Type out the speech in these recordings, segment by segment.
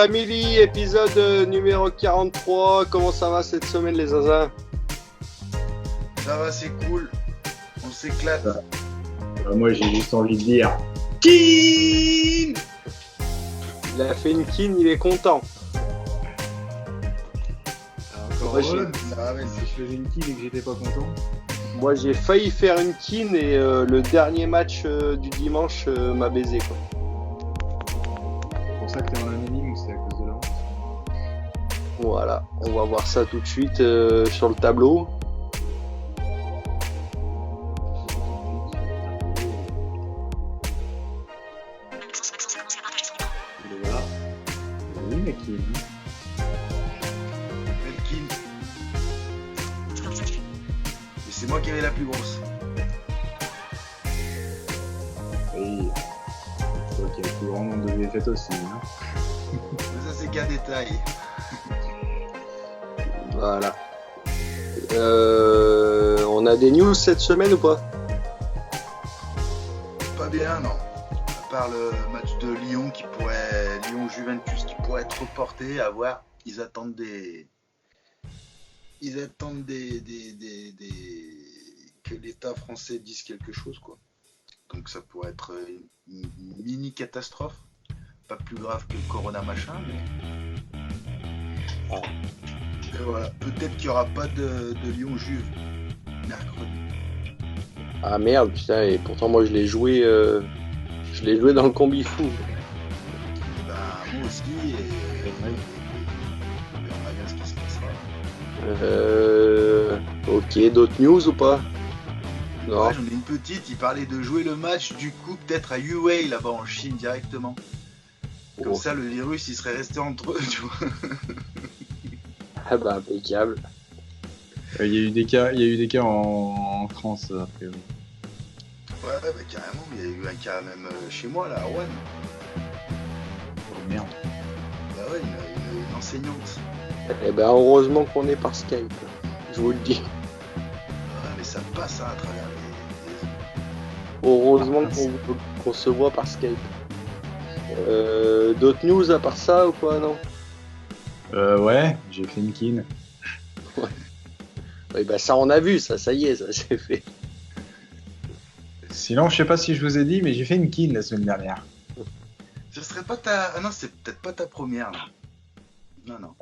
Family, épisode numéro 43. Comment ça va cette semaine, les zinzins? Ça va, c'est cool. On s'éclate. Moi, j'ai juste envie de dire Kin. Il a fait une kin, il est content. encore Moi, j'ai- Ah ouais, si je faisais une kill et que j'étais pas content. Moi, j'ai failli faire une kin et le dernier match du dimanche m'a baisé, quoi. C'est pour ça que t'es en anonyme, c'est à cause de la honte. Voilà, on va voir ça tout de suite sur le tableau. Et voilà. Oui, mais qui est dit. Belle kin. Et c'est moi qui avais la plus grosse. Oui. Toi qui as le plus grand nombre de défaites aussi. Hein. Mais ça, c'est qu'un détail. Voilà. On a des news cette semaine ou pas? Pas bien, non. À part le match de Lyon Lyon-Juventus qui pourrait être reporté, à voir. Ils attendent que l'État français dise quelque chose, quoi. Donc ça pourrait être une mini catastrophe. Pas plus grave que le Corona machin, mais. Et voilà. Peut-être qu'il n'y aura pas de Lyon-Juve mercredi. Ah merde, putain, et pourtant moi je l'ai joué dans le combi fou. Ben, moi aussi, et on verra bien ce qui se passera. Ok, d'autres news ou pas? Non. Ouais, j'en ai une petite, il parlait de jouer le match du coup peut-être à Huawei là-bas en Chine directement. Comme ça le virus il serait resté entre eux, tu vois. Ah bah impeccable. Il y a eu des cas en France, a priori. Ouais, bah carrément, il y a eu un cas même chez moi là, à Rouen. Oh merde. Bah ouais, une enseignante. Eh ben heureusement qu'on est par Skype, je vous le dis. Ouais, mais ça passe hein, à travers les... Heureusement qu'on se voit par Skype. D'autres news à part ça ou quoi, non? Ouais, j'ai fait une kin. Oui, bah ça on a vu, ça y est, ça c'est fait. Sinon, je sais pas si je vous ai dit, mais j'ai fait une kin la semaine dernière. Ce serait pas ta... Ah non, c'est peut-être pas ta première là. Non.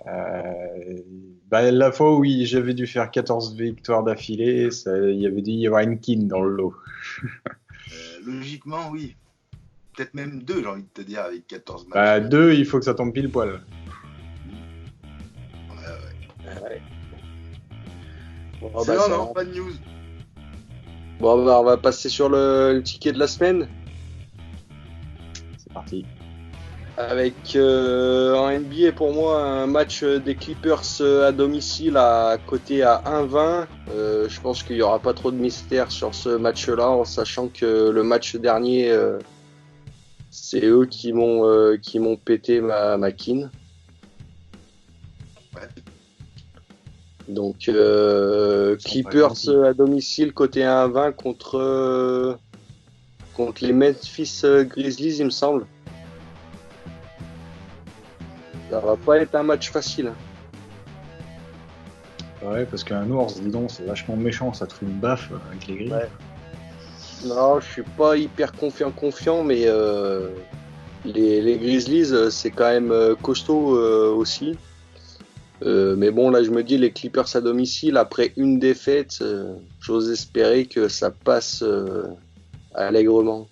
Bah, la fois où j'avais dû faire 14 victoires d'affilée, il y avait dû y avoir une kin dans le lot. Logiquement, oui. Peut-être même 2, j'ai envie de te dire, avec 14 matchs. Bah, 2, il faut que ça tombe pile poil. Ouais. Bon, C'est bah, non, pas de news. Bon, bah, on va passer sur le ticket de la semaine. C'est parti. Avec en NBA pour moi un match des Clippers à domicile à côté à 1,20. Je pense qu'il n'y aura pas trop de mystère sur ce match-là, en sachant que le match dernier, c'est eux qui m'ont pété ma kin. Ouais. Donc Clippers à domicile côté 1,20 contre les Memphis Grizzlies, il me semble. Ça va pas être un match facile. Ouais, parce qu'un ours, dis donc, c'est vachement méchant, ça te fout une baffe avec les grilles. Ouais. Non, je suis pas hyper confiant, mais les Grizzlies, c'est quand même costaud aussi. Mais bon, là, je me dis, les Clippers à domicile, après une défaite, j'ose espérer que ça passe allègrement.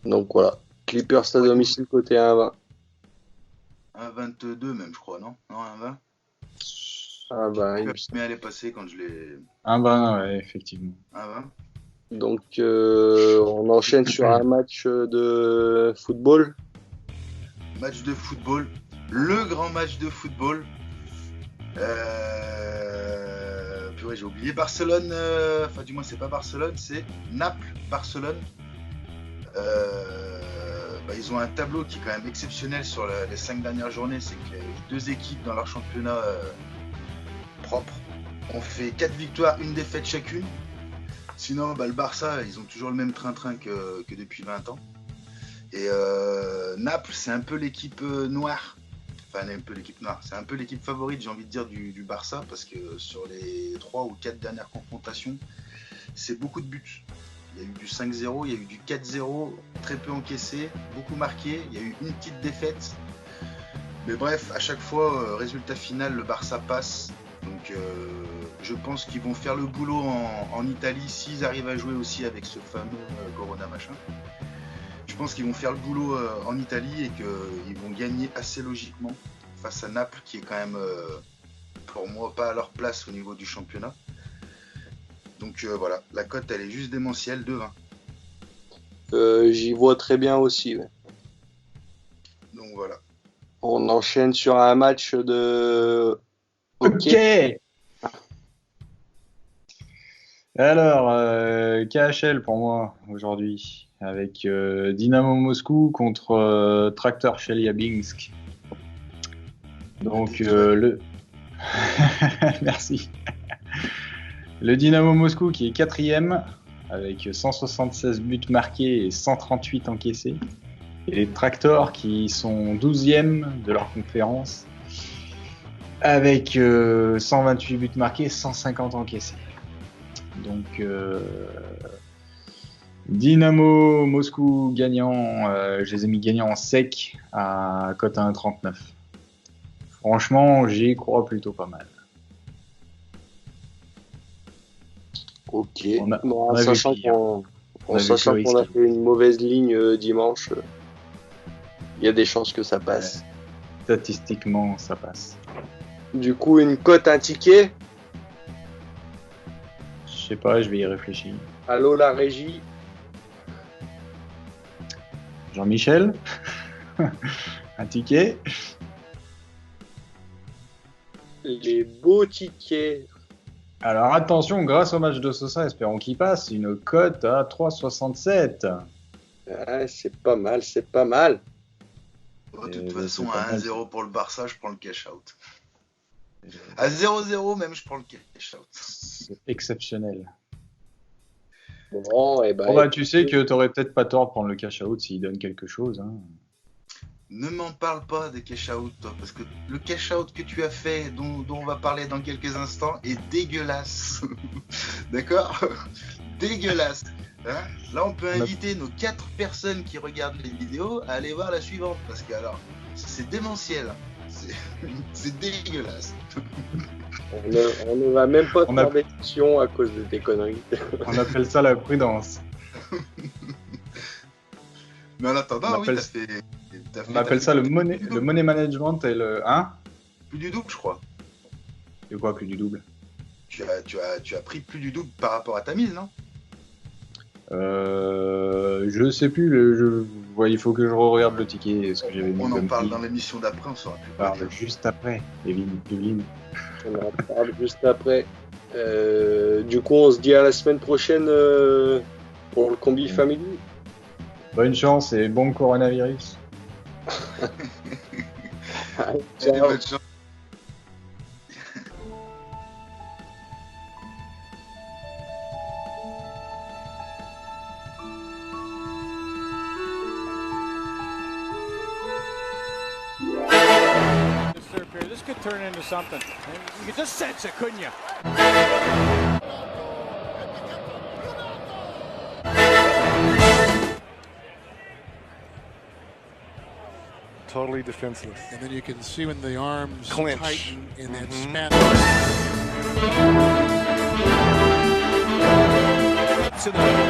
Donc voilà, Clippers à domicile côté 1,20. 1,22 même, je crois, non? Non, 1,20. Ah bah, Mais elle est passée quand je l'ai... Un bain, ouais, effectivement. 1,20. donc on enchaîne sur un match de football. Match de football. Le grand match de football. Purée, j'ai oublié. Barcelone... Enfin, du moins, c'est pas Barcelone, c'est Naples-Barcelone. Ils ont un tableau qui est quand même exceptionnel sur les 5 dernières journées. C'est que les deux équipes dans leur championnat propre ont fait 4 victoires, 1 défaite chacune. Sinon, le Barça, ils ont toujours le même train-train que depuis 20 ans. Et Naples, c'est un peu l'équipe noire. Enfin, un peu l'équipe noire. C'est un peu l'équipe favorite, j'ai envie de dire, du Barça, parce que sur les 3 ou 4 dernières confrontations, c'est beaucoup de buts. Il y a eu du 5-0, il y a eu du 4-0, très peu encaissé, beaucoup marqué. Il y a eu une petite défaite. Mais bref, à chaque fois, résultat final, le Barça passe. Donc je pense qu'ils vont faire le boulot en Italie s'ils arrivent à jouer aussi avec ce fameux Corona machin. Je pense qu'ils vont faire le boulot en Italie et qu'ils vont gagner assez logiquement face à Naples qui est quand même pour moi pas à leur place au niveau du championnat. Donc voilà, la cote elle est juste démentielle, 2-20. J'y vois très bien aussi. Ouais. Donc voilà. On enchaîne sur un match de hockey. Alors, KHL pour moi aujourd'hui, avec Dynamo Moscou contre Tractor Chelyabinsk. Donc le merci. Le Dynamo Moscou qui est 4e avec 176 buts marqués et 138 encaissés. Et les Tractors qui sont 12e de leur conférence avec 128 buts marqués et 150 encaissés. Donc Dynamo Moscou gagnant, je les ai mis gagnants en sec à cote à 1,39. Franchement, j'y crois plutôt pas mal. Ok. Sachant qu'on a fait une mauvaise ligne dimanche, il y a des chances que ça passe. Ouais. Statistiquement, ça passe. Du coup, une cote, un ticket. Je sais pas, je vais y réfléchir. Allô, la régie. Jean-Michel, un ticket. Les beaux tickets. Alors attention, grâce au match de Sosa, espérons qu'il passe, une cote à 3,67. Ah, c'est pas mal, c'est pas mal. De toute façon, à 1-0 pour le Barça, je prends le cash-out. À 0-0 même, je prends le cash-out. C'est exceptionnel. Bon, et ben, tu sais que t'aurais peut-être pas tort de prendre le cash-out s'il donne quelque chose. Hein. Ne m'en parle pas des cash-out, toi, parce que le cash-out que tu as fait, dont on va parler dans quelques instants, est dégueulasse. D'accord ? Dégueulasse. Hein ? Là, on peut inviter nos 4 personnes qui regardent les vidéos à aller voir la suivante, parce que alors, c'est démentiel. C'est dégueulasse. On ne va même pas faire d'émission à cause de tes conneries. On appelle ça la prudence. Mais en attendant, on appelle ça le money management et le 1. Plus du double, je crois. De quoi, plus du double ? Tu as pris plus du double par rapport à ta mise, non ? Je sais plus. Il faut que je regarde le ticket. Ce que j'avais mis on en parle dans l'émission d'après, on saura plus. On parle juste après, Evelyne. On en parle juste après. Du coup, on se dit à la semaine prochaine pour le combi family. Bonne chance et bon coronavirus. Ciao. Bonne chance. This could turn into something. You could just sense it, couldn't you? Totally defenseless. And then you can see when the arms clench, tighten in that span. To the